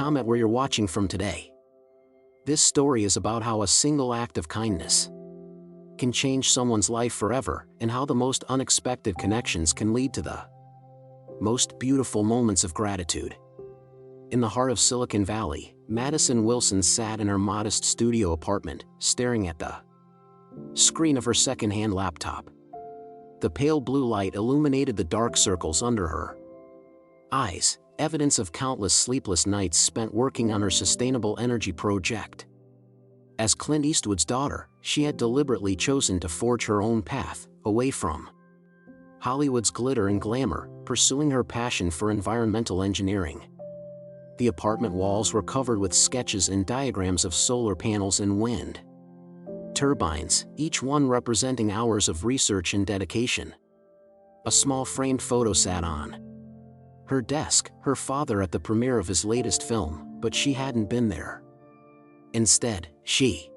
comment where you're watching from today. This story is about how a single act of kindness can change someone's life forever, and how the most unexpected connections can lead to the most beautiful moments of gratitude. In the heart of Silicon Valley, Madison Wilson sat in her modest studio apartment, staring at the screen of her second-hand laptop. The pale blue light illuminated the dark circles under her eyes, evidence of countless sleepless nights spent working on her sustainable energy project. As Clint Eastwood's daughter, she had deliberately chosen to forge her own path, away from Hollywood's glitter and glamour, pursuing her passion for environmental engineering. The apartment walls were covered with sketches and diagrams of solar panels and wind turbines, each one representing hours of research and dedication. A small framed photo sat on her desk, her father at the premiere of his latest film, but she hadn't been there. Instead, she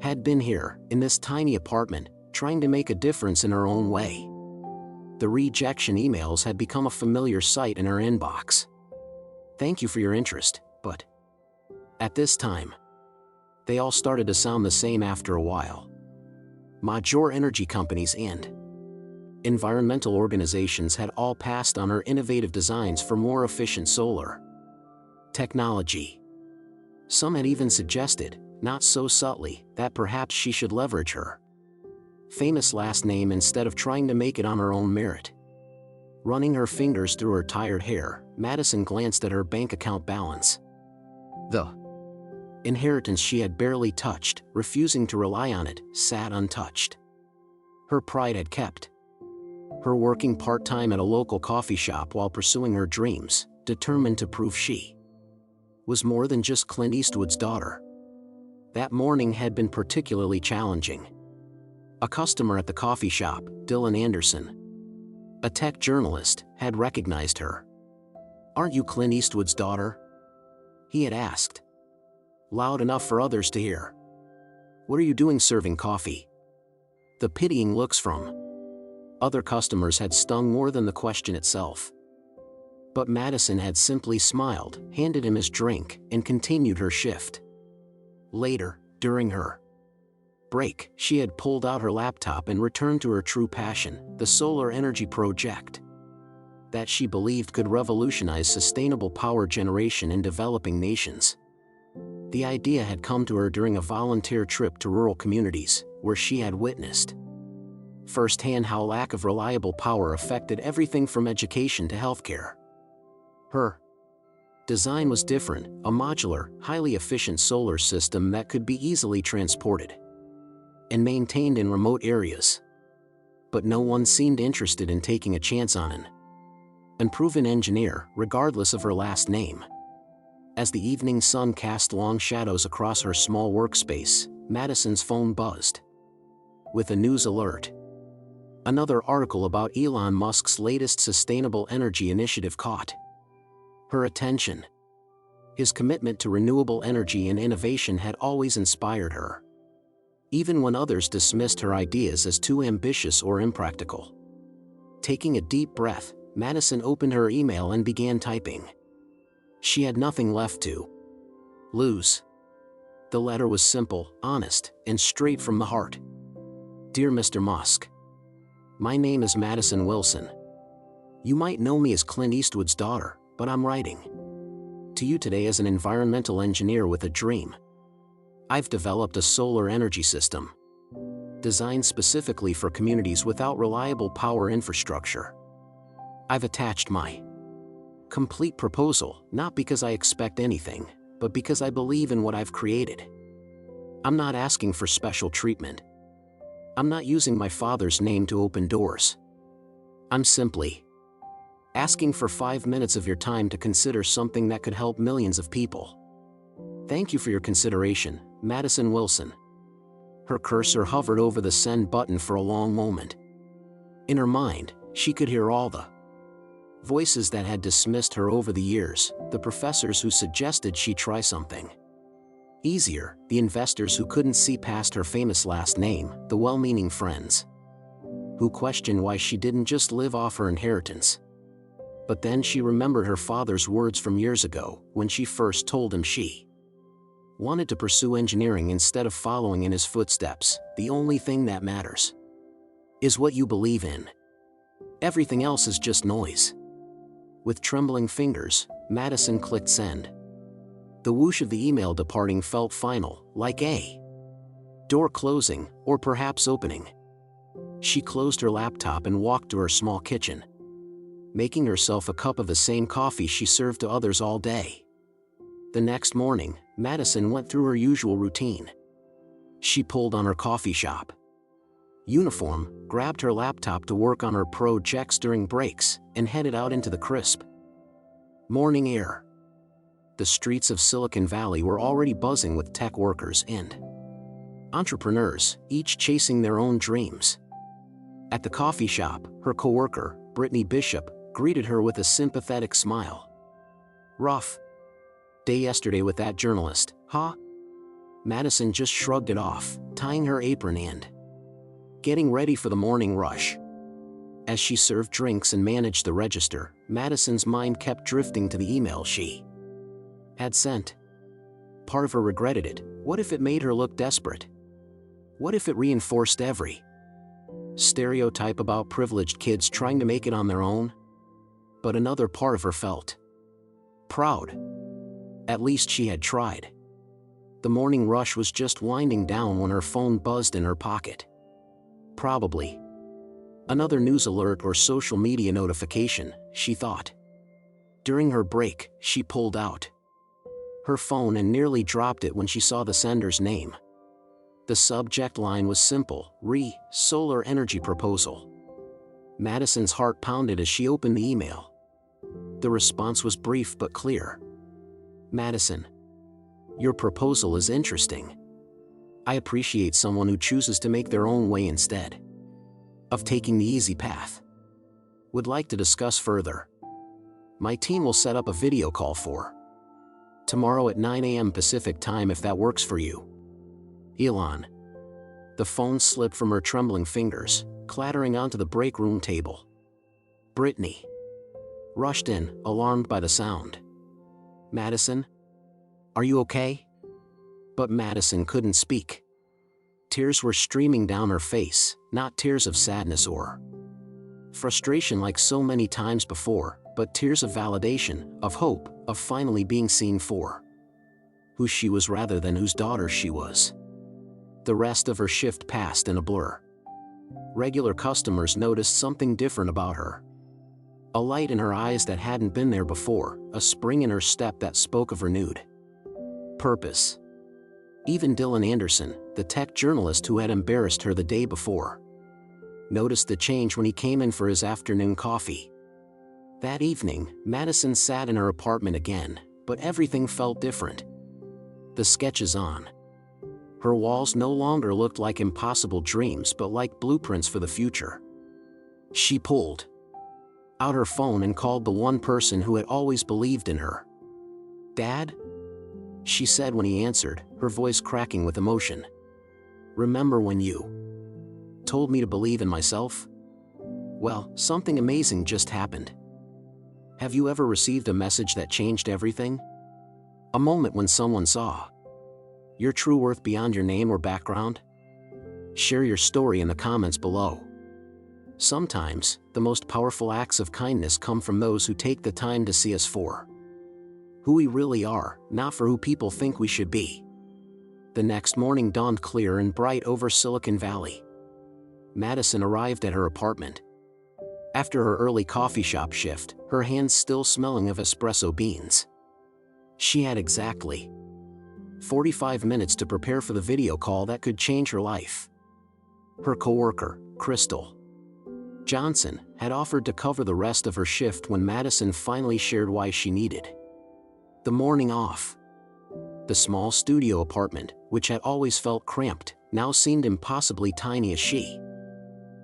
had been here, in this tiny apartment, trying to make a difference in her own way. The rejection emails had become a familiar sight in her inbox. "Thank you for your interest, but..." At this time, they all started to sound the same after a while. Major energy companies and environmental organizations had all passed on her innovative designs for more efficient solar technology. Some had even suggested, not so subtly, that perhaps she should leverage her famous last name instead of trying to make it on her own merit. Running her fingers through her tired hair, Madison glanced at her bank account balance. The inheritance she had barely touched, refusing to rely on it, sat untouched. Her pride had kept her working part-time at a local coffee shop while pursuing her dreams, determined to prove she was more than just Clint Eastwood's daughter. That morning had been particularly challenging. A customer at the coffee shop, Dylan Anderson, a tech journalist, had recognized her. "Aren't you Clint Eastwood's daughter?" he had asked, loud enough for others to hear. "What are you doing serving coffee?" The pitying looks from other customers had stung more than the question itself. But Madison had simply smiled, handed him his drink, and continued her shift. Later, during her break, she had pulled out her laptop and returned to her true passion, the solar energy project that she believed could revolutionize sustainable power generation in developing nations. The idea had come to her during a volunteer trip to rural communities, where she had witnessed firsthand how lack of reliable power affected everything from education to healthcare. Her design was different, a modular, highly efficient solar system that could be easily transported and maintained in remote areas. But no one seemed interested in taking a chance on an unproven engineer, regardless of her last name. As the evening sun cast long shadows across her small workspace, Madison's phone buzzed with a news alert. Another article about Elon Musk's latest sustainable energy initiative caught her attention. His commitment to renewable energy and innovation had always inspired her, even when others dismissed her ideas as too ambitious or impractical. Taking a deep breath, Madison opened her email and began typing. She had nothing left to lose. The letter was simple, honest, and straight from the heart. "Dear Mr. Musk, my name is Madison Wilson. You might know me as Clint Eastwood's daughter, but I'm writing to you today as an environmental engineer with a dream. I've developed a solar energy system designed specifically for communities without reliable power infrastructure. I've attached my complete proposal, not because I expect anything, but because I believe in what I've created. I'm not asking for special treatment. I'm not using my father's name to open doors. I'm simply asking for 5 minutes of your time to consider something that could help millions of people. Thank you for your consideration, Madison Wilson." Her cursor hovered over the send button for a long moment. In her mind, she could hear all the voices that had dismissed her over the years, the professors who suggested she try something easier, the investors who couldn't see past her famous last name, the well-meaning friends who questioned why she didn't just live off her inheritance. But then she remembered her father's words from years ago when she first told him she wanted to pursue engineering instead of following in his footsteps. The only thing that matters is what you believe in. Everything else is just noise. With trembling fingers, Madison clicked send. The whoosh of the email departing felt final, like a door closing, or perhaps opening. She closed her laptop and walked to her small kitchen, making herself a cup of the same coffee she served to others all day. The next morning, Madison went through her usual routine. She pulled on her coffee shop uniform, grabbed her laptop to work on her projects during breaks, and headed out into the crisp morning air. The streets of Silicon Valley were already buzzing with tech workers and entrepreneurs, each chasing their own dreams. At the coffee shop, her coworker, Brittany Bishop, greeted her with a sympathetic smile. "Rough day yesterday with that journalist, huh?" Madison just shrugged it off, tying her apron and getting ready for the morning rush. As she served drinks and managed the register, Madison's mind kept drifting to the email she had sent. Part of her regretted it. What if it made her look desperate? What if it reinforced every stereotype about privileged kids trying to make it on their own? But another part of her felt proud. At least she had tried. The morning rush was just winding down when her phone buzzed in her pocket. Probably another news alert or social media notification, she thought. During her break, she pulled out her phone and nearly dropped it when she saw the sender's name. The subject line was simple: solar energy proposal. Madison's heart pounded as she opened the email. The response was brief but clear. "Madison, your proposal is interesting. I appreciate someone who chooses to make their own way instead of taking the easy path. Would like to discuss further. My team will set up a video call for tomorrow at 9 a.m. Pacific time if that works for you. Elon." The phone slipped from her trembling fingers, clattering onto the break room table. Brittany rushed in, alarmed by the sound. "Madison? Are you okay?" But Madison couldn't speak. Tears were streaming down her face, not tears of sadness or frustration like so many times before, but tears of validation, of hope, of finally being seen for who she was rather than whose daughter she was. The rest of her shift passed in a blur. Regular customers noticed something different about her. A light in her eyes that hadn't been there before, a spring in her step that spoke of renewed purpose. Even Dylan Anderson, the tech journalist who had embarrassed her the day before, noticed the change when he came in for his afternoon coffee. That evening, Madison sat in her apartment again, but everything felt different. The sketches on her walls no longer looked like impossible dreams but like blueprints for the future. She pulled out her phone and called the one person who had always believed in her. "Dad?" she said when he answered, her voice cracking with emotion. "Remember when you told me to believe in myself? Well, something amazing just happened. Have you ever received a message that changed everything? A moment when someone saw your true worth beyond your name or background? Share your story in the comments below. Sometimes, the most powerful acts of kindness come from those who take the time to see us for who we really are, not for who people think we should be. The next morning dawned clear and bright over Silicon Valley. Madison arrived at her apartment. After her early coffee shop shift, her hands still smelling of espresso beans. She had exactly 45 minutes to prepare for the video call that could change her life. Her coworker, Crystal Johnson, had offered to cover the rest of her shift when Madison finally shared why she needed the morning off. The small studio apartment, which had always felt cramped, now seemed impossibly tiny as she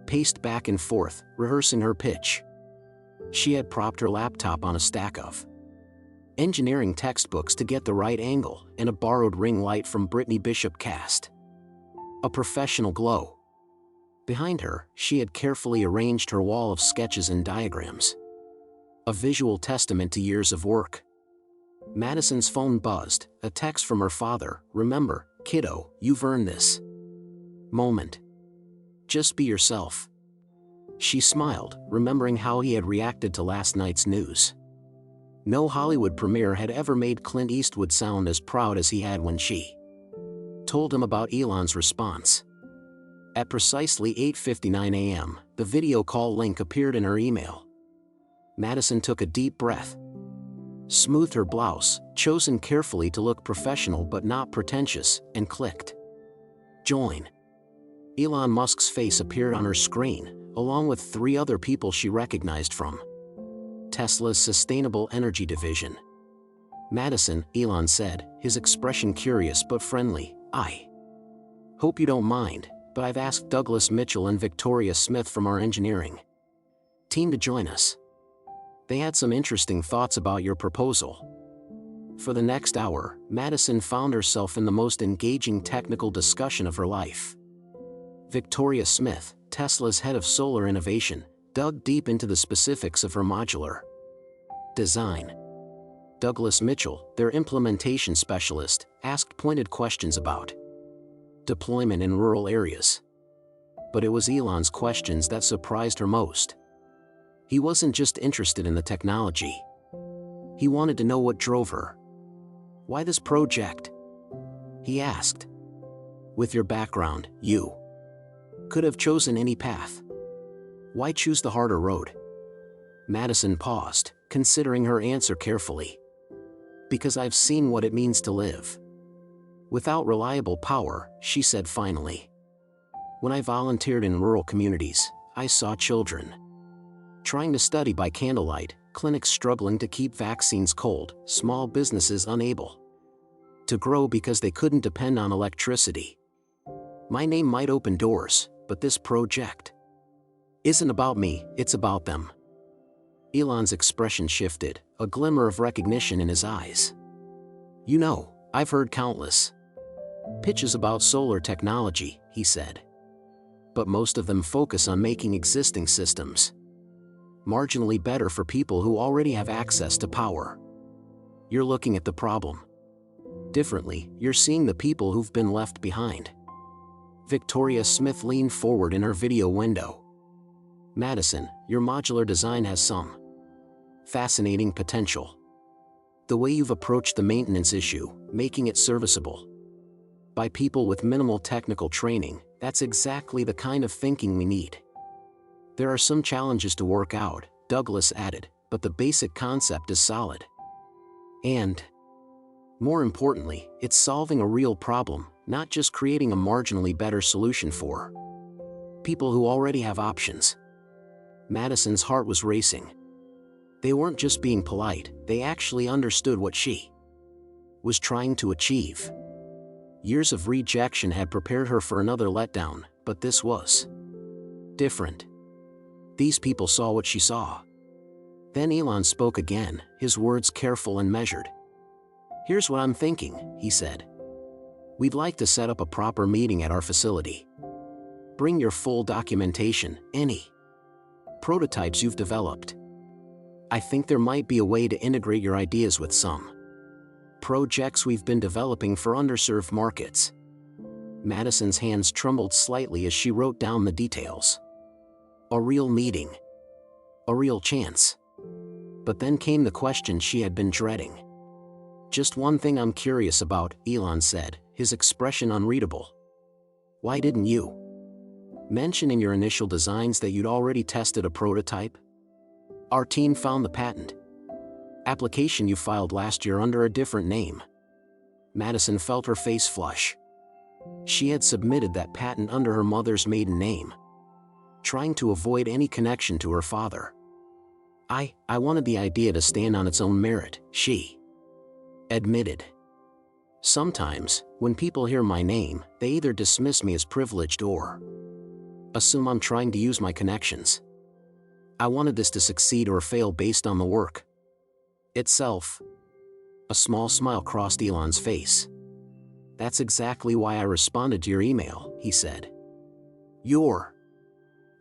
paced back and forth, rehearsing her pitch. She had propped her laptop on a stack of engineering textbooks to get the right angle, and a borrowed ring light from Brittany Bishop cast a professional glow. Behind her, she had carefully arranged her wall of sketches and diagrams. a visual testament to years of work. Madison's phone buzzed, a text from her father. "Remember, kiddo, you've earned this moment. Just be yourself." She smiled, remembering how he had reacted to last night's news. No Hollywood premiere had ever made Clint Eastwood sound as proud as he had when she told him about Elon's response. At precisely 8:59 a.m., the video call link appeared in her email. Madison took a deep breath, smoothed her blouse, chosen carefully to look professional but not pretentious, and clicked join. Elon Musk's face appeared on her screen, along with 3 other people she recognized from Tesla's sustainable energy division. "Madison," Elon said, his expression curious but friendly, "I hope you don't mind, but I've asked Douglas Mitchell and Victoria Smith from our engineering team to join us. They had some interesting thoughts about your proposal." For the next hour, Madison found herself in the most engaging technical discussion of her life. Victoria Smith, Tesla's head of solar innovation, dug deep into the specifics of her modular design. Douglas Mitchell, their implementation specialist, asked pointed questions about deployment in rural areas. But it was Elon's questions that surprised her most. He wasn't just interested in the technology. He wanted to know what drove her. "Why this project?" he asked. "With your background, you could have chosen any path. Why choose the harder road?" Madison paused, considering her answer carefully. "Because I've seen what it means to live without reliable power," she said finally. "When I volunteered in rural communities, I saw children trying to study by candlelight, clinics struggling to keep vaccines cold, small businesses unable to grow because they couldn't depend on electricity. My name might open doors, but this project isn't about me, it's about them." Elon's expression shifted, a glimmer of recognition in his eyes. "You know, I've heard countless pitches about solar technology," he said. "But most of them focus on making existing systems marginally better for people who already have access to power. You're looking at the problem differently, you're seeing the people who've been left behind." Victoria Smith leaned forward in her video window. "Madison, your modular design has some fascinating potential. The way you've approached the maintenance issue, making it serviceable by people with minimal technical training, that's exactly the kind of thinking we need. There are some challenges to work out," Douglas added, "but the basic concept is solid. And more importantly, it's solving a real problem, not just creating a marginally better solution for people who already have options." Madison's heart was racing. They weren't just being polite, they actually understood what she was trying to achieve. Years of rejection had prepared her for another letdown, but this was different. These people saw what she saw. Then Elon spoke again, his words careful and measured. "Here's what I'm thinking," he said. "We'd like to set up a proper meeting at our facility. Bring your full documentation, any prototypes you've developed. I think there might be a way to integrate your ideas with some projects we've been developing for underserved markets." Madison's hands trembled slightly as she wrote down the details. A real meeting. A real chance. But then came the question she had been dreading. "Just one thing I'm curious about," Elon said, his expression unreadable. "Why didn't you mention in your initial designs that you'd already tested a prototype? Our team found the patent application you filed last year under a different name." Madison felt her face flush. She had submitted that patent under her mother's maiden name, trying to avoid any connection to her father. I wanted the idea to stand on its own merit," she admitted. "Sometimes, when people hear my name, they either dismiss me as privileged or assume I'm trying to use my connections. I wanted this to succeed or fail based on the work itself." A small smile crossed Elon's face. "That's exactly why I responded to your email," he said. "Your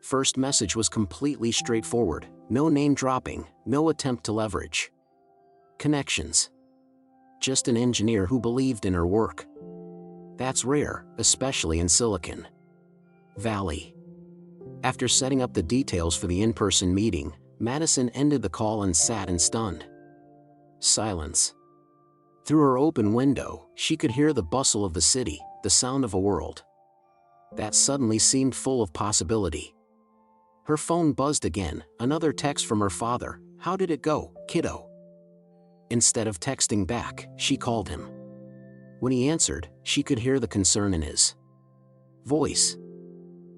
first message was completely straightforward. No name dropping, no attempt to leverage. Connections. Just an engineer who believed in her work. That's rare, especially in Silicon Valley. After setting up the details for the in-person meeting, Madison ended the call and sat in stunned silence. Through her open window, she could hear the bustle of the city, the sound of a world that suddenly seemed full of possibility. Her phone buzzed again, another text from her father. "How did it go, kiddo?" Instead of texting back, she called him. When he answered, she could hear the concern in his voice.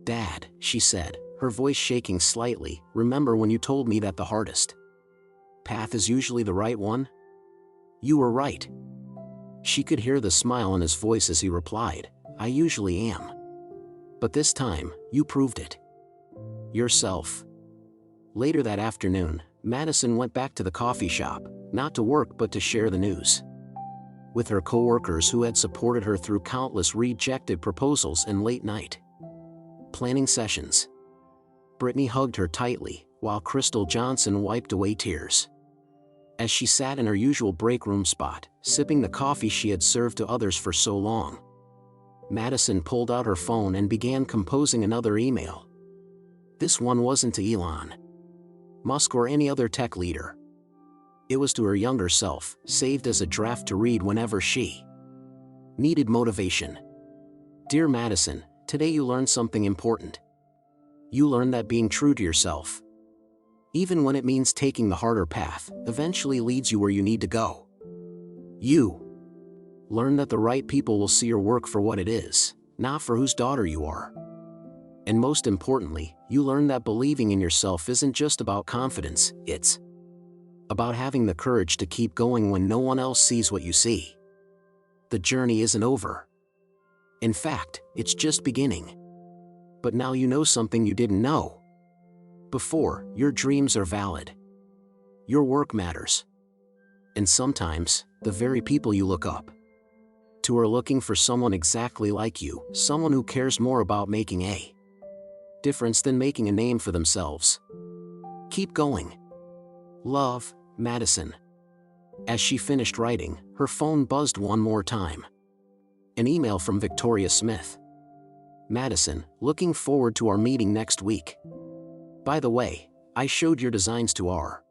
"Dad," she said, her voice shaking slightly, "remember when you told me that the hardest path is usually the right one? You were right." She could hear the smile in his voice as he replied, "I usually am. But this time, you proved it yourself." Later that afternoon, Madison went back to the coffee shop, not to work but to share the news with her coworkers who had supported her through countless rejected proposals and late-night planning sessions. Brittany hugged her tightly, while Crystal Johnson wiped away tears. As she sat in her usual break room spot, sipping the coffee she had served to others for so long, Madison pulled out her phone and began composing another email. This one wasn't to Elon, Musk or any other tech leader. It was to her younger self, saved as a draft to read whenever she needed motivation. "Dear Madison, today you learned something important. You learned that being true to yourself, even when it means taking the harder path, eventually leads you where you need to go. You learned that the right people will see your work for what it is, not for whose daughter you are. And most importantly, you learned that believing in yourself isn't just about confidence, it's about having the courage to keep going when no one else sees what you see. The journey isn't over. In fact, it's just beginning. But now you know something you didn't know before: your dreams are valid. Your work matters. And sometimes, the very people you look up to are looking for someone exactly like you, someone who cares more about making a difference than making a name for themselves. Keep going. Love, Madison." As she finished writing, her phone buzzed one more time. An email from Victoria Smith. "Madison, looking forward to our meeting next week. By the way, I showed your designs to our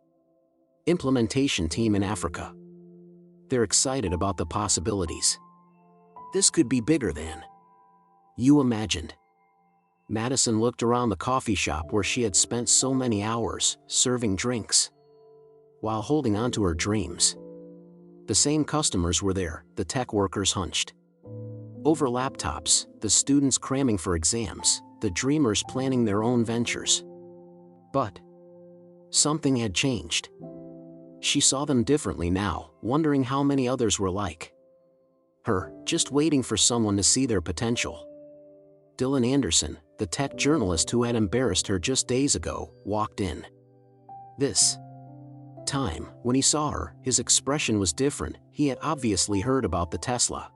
implementation team in Africa. They're excited about the possibilities. This could be bigger than you imagined." Madison looked around the coffee shop where she had spent so many hours, serving drinks while holding on to her dreams. The same customers were there, the tech workers hunched over laptops, the students cramming for exams, the dreamers planning their own ventures. But something had changed. She saw them differently now, wondering how many others were like her, just waiting for someone to see their potential. Dylan Anderson, the tech journalist who had embarrassed her just days ago, walked in. This time, when he saw her, his expression was different. He had obviously heard about the Tesla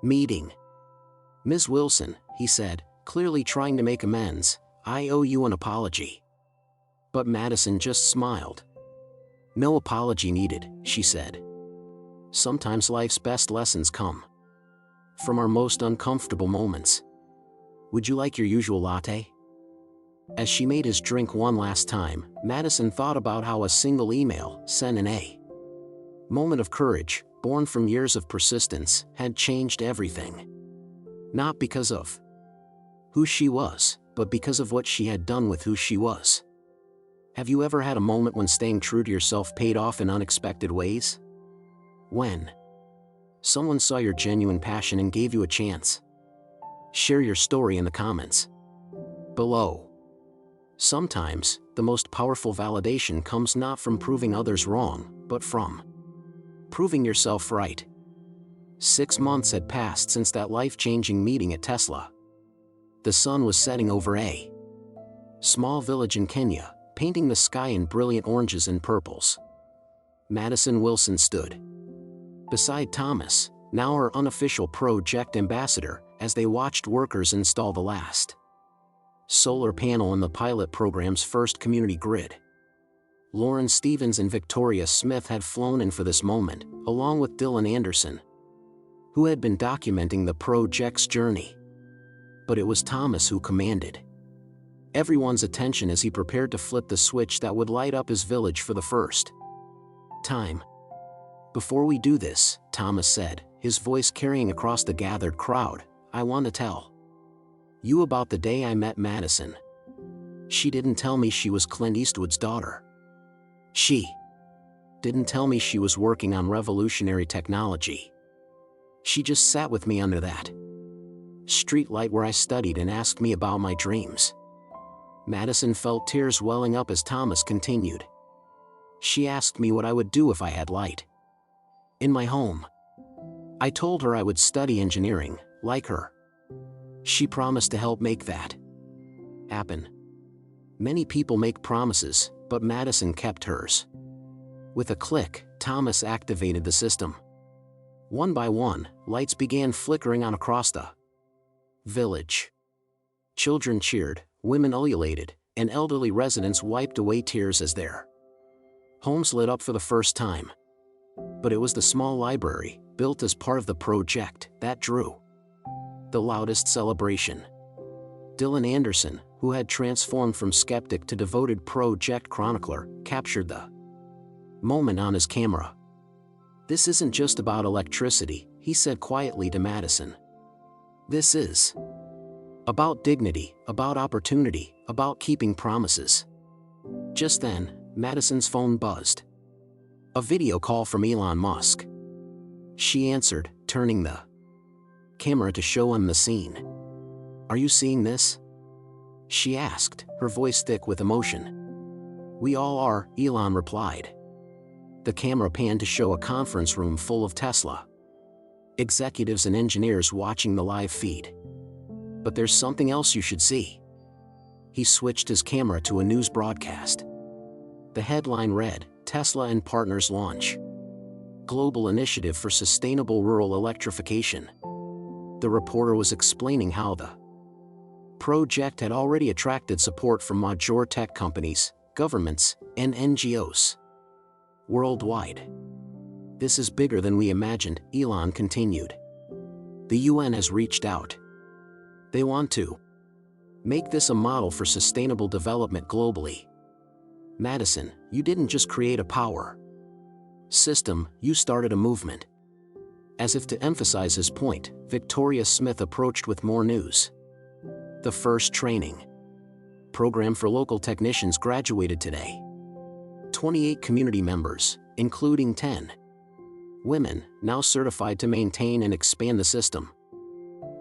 meeting. "Ms. Wilson," he said, clearly trying to make amends, "I owe you an apology." But Madison just smiled. "No apology needed," she said. "Sometimes life's best lessons come from our most uncomfortable moments. Would you like your usual latte?" As she made his drink one last time, Madison thought about how a single email, sent in a moment of courage, born from years of persistence, had changed everything. Not because of who she was, but because of what she had done with who she was. Have you ever had a moment when staying true to yourself paid off in unexpected ways? When someone saw your genuine passion and gave you a chance? Share your story in the comments below. Sometimes, the most powerful validation comes not from proving others wrong, but from proving yourself right. 6 months had passed since that life-changing meeting at Tesla. The sun was setting over a small village in Kenya, painting the sky in brilliant oranges and purples. Madison Wilson stood beside Thomas, now her unofficial project ambassador, as they watched workers install the last solar panel in the pilot program's first community grid. Lauren Stevens and Victoria Smith had flown in for this moment, along with Dylan Anderson, who had been documenting the project's journey. But it was Thomas who commanded everyone's attention as he prepared to flip the switch that would light up his village for the first time. "Before we do this," Thomas said, his voice carrying across the gathered crowd, "I want to tell you about the day I met Madison. She didn't tell me she was Clint Eastwood's daughter. She didn't tell me she was working on revolutionary technology. She just sat with me under that street light where I studied and asked me about my dreams." Madison felt tears welling up as Thomas continued. "She asked me what I would do if I had light in my home. I told her I would study engineering, like her. She promised to help make that happen. Many people make promises, but Madison kept hers." With a click, Thomas activated the system. One by one, lights began flickering on across the village. Children cheered, women ululated, and elderly residents wiped away tears as their homes lit up for the first time. But it was the small library, built as part of the project, that drew the loudest celebration. Dylan Anderson, who had transformed from skeptic to devoted project chronicler, captured the moment on his camera. "This isn't just about electricity," he said quietly to Madison. "This is about dignity, about opportunity, about keeping promises." Just then, Madison's phone buzzed. A video call from Elon Musk. She answered, turning the camera to show him the scene. "Are you seeing this?" she asked, her voice thick with emotion. "We all are," Elon replied. The camera panned to show a conference room full of Tesla executives and engineers watching the live feed. "But there's something else you should see." He switched his camera to a news broadcast. The headline read, "Tesla and Partners Launch Global Initiative for Sustainable Rural Electrification." The reporter was explaining how the project had already attracted support from major tech companies, governments, and NGOs worldwide. "This is bigger than we imagined," Elon continued. "The UN has reached out. They want to make this a model for sustainable development globally." "Madison, you didn't just create a power system, you started a movement." As if to emphasize his point, Victoria Smith approached with more news. "The first training program for local technicians graduated today. 28 community members, including 10 women, now certified to maintain and expand the system.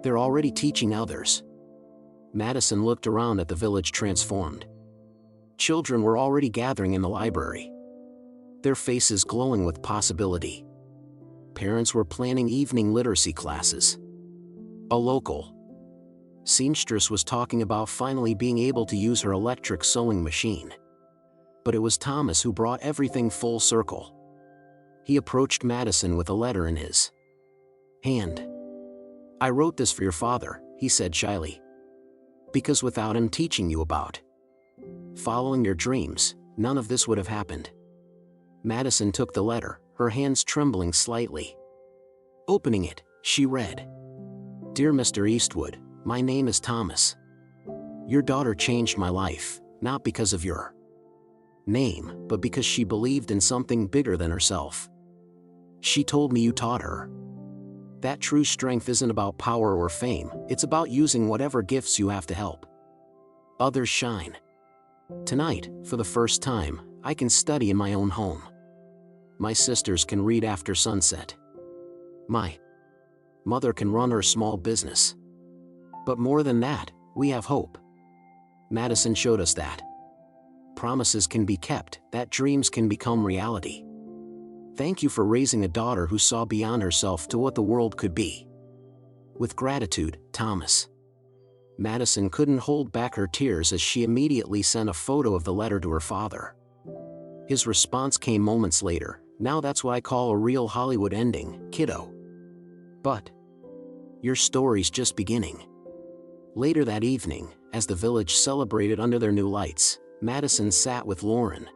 They're already teaching others." Madison looked around at the village transformed. Children were already gathering in the library, their faces glowing with possibility. Parents were planning evening literacy classes. A local seamstress was talking about finally being able to use her electric sewing machine. But it was Thomas who brought everything full circle. He approached Madison with a letter in his hand. "I wrote this for your father," he said shyly. "Because without him teaching you about following your dreams, none of this would have happened." Madison took the letter, her hands trembling slightly. Opening it, she read, "Dear Mr. Eastwood, my name is Thomas. Your daughter changed my life, not because of your name, but because she believed in something bigger than herself. She told me you taught her that true strength isn't about power or fame, it's about using whatever gifts you have to help others shine. Tonight, for the first time, I can study in my own home. My sisters can read after sunset. My mother can run her small business. But more than that, we have hope. Madison showed us that promises can be kept, that dreams can become reality. Thank you for raising a daughter who saw beyond herself to what the world could be. With gratitude, Thomas." Madison couldn't hold back her tears as she immediately sent a photo of the letter to her father. His response came moments later, "Now that's what I call a real Hollywood ending, kiddo. But your story's just beginning." Later that evening, as the village celebrated under their new lights, Madison sat with Lauren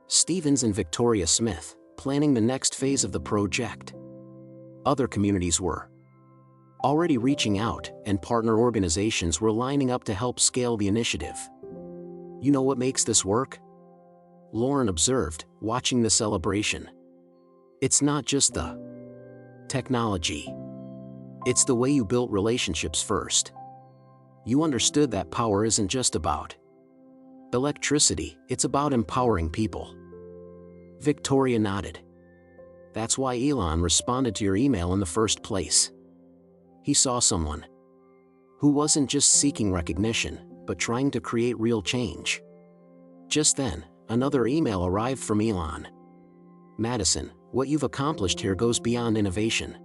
Stevens and Victoria Smith, planning the next phase of the project. Other communities were already reaching out, and partner organizations were lining up to help scale the initiative. You know what makes this work? Lauren observed, watching the celebration. It's not just the technology. It's the way you built relationships first. You understood that power isn't just about electricity, it's about empowering people. Victoria nodded. That's why Elon responded to your email in the first place. He saw someone who wasn't just seeking recognition, but trying to create real change. Just then, another email arrived from Elon. Madison, what you've accomplished here goes beyond innovation.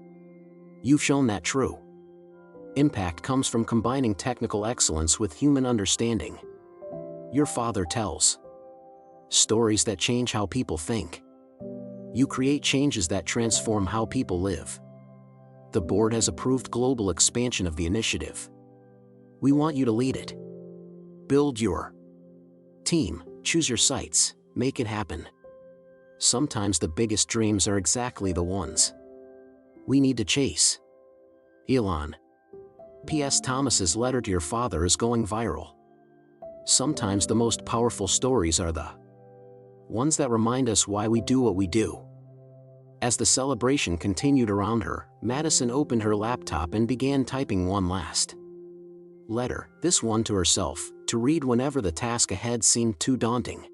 You've shown that true impact comes from combining technical excellence with human understanding. Your father tells stories that change how people think. You create changes that transform how people live. The board has approved global expansion of the initiative. We want you to lead it. Build your team, choose your sites, make it happen. Sometimes the biggest dreams are exactly the ones we need to chase. Elon. P.S. Thomas's letter to your father is going viral. Sometimes the most powerful stories are the ones that remind us why we do what we do. As the celebration continued around her, Madison opened her laptop and began typing one last letter, this one to herself, to read whenever the task ahead seemed too daunting.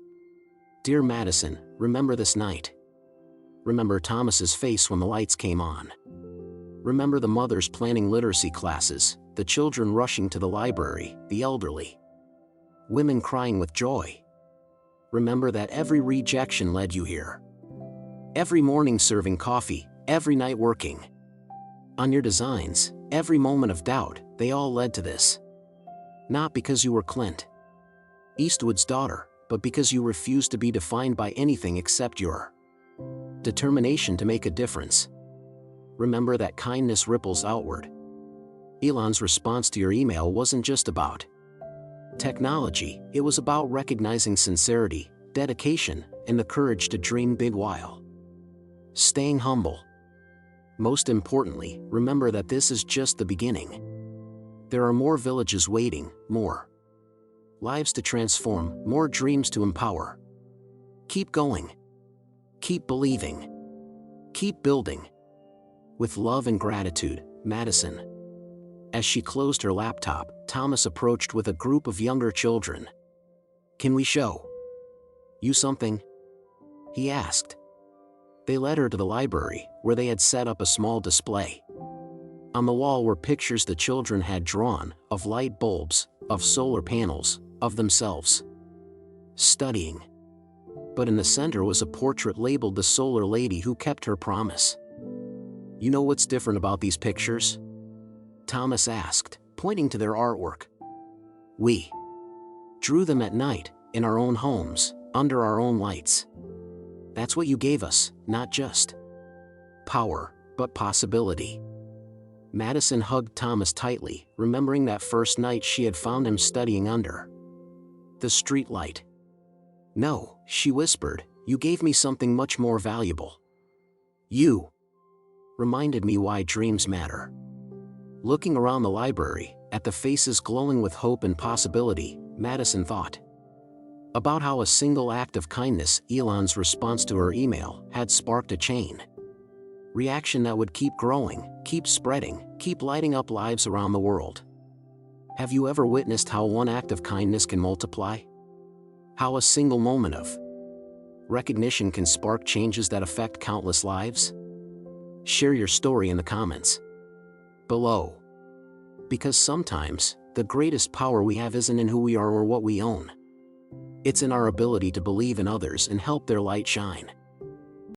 Dear Madison, remember this night. Remember Thomas's face when the lights came on. Remember the mothers planning literacy classes, the children rushing to the library, the elderly women crying with joy. Remember that every rejection led you here. Every morning serving coffee, every night working on your designs, every moment of doubt, they all led to this. Not because you were Clint Eastwood's daughter, but because you refused to be defined by anything except your determination to make a difference. Remember that kindness ripples outward. Elon's response to your email wasn't just about technology, it was about recognizing sincerity, dedication, and the courage to dream big while staying humble. Most importantly, remember that this is just the beginning. There are more villages waiting, more lives to transform, more dreams to empower. Keep going. Keep believing. Keep building. With love and gratitude, Madison. As she closed her laptop, Thomas approached with a group of younger children. Can we show you something? He asked. They led her to the library, where they had set up a small display. On the wall were pictures the children had drawn, of light bulbs, of solar panels, of themselves studying. But in the center was a portrait labeled the Solar Lady who kept her promise. You know what's different about these pictures? Thomas asked, pointing to their artwork. We drew them at night, in our own homes, under our own lights. That's what you gave us, not just power, but possibility. Madison hugged Thomas tightly, remembering that first night she had found him studying under the street light. No, she whispered, you gave me something much more valuable. You reminded me why dreams matter. Looking around the library, at the faces glowing with hope and possibility, Madison thought about how a single act of kindness, Elon's response to her email, had sparked a chain reaction that would keep growing, keep spreading, keep lighting up lives around the world. Have you ever witnessed how one act of kindness can multiply? How a single moment of recognition can spark changes that affect countless lives? Share your story in the comments below. Because sometimes, the greatest power we have isn't in who we are or what we own. It's in our ability to believe in others and help their light shine.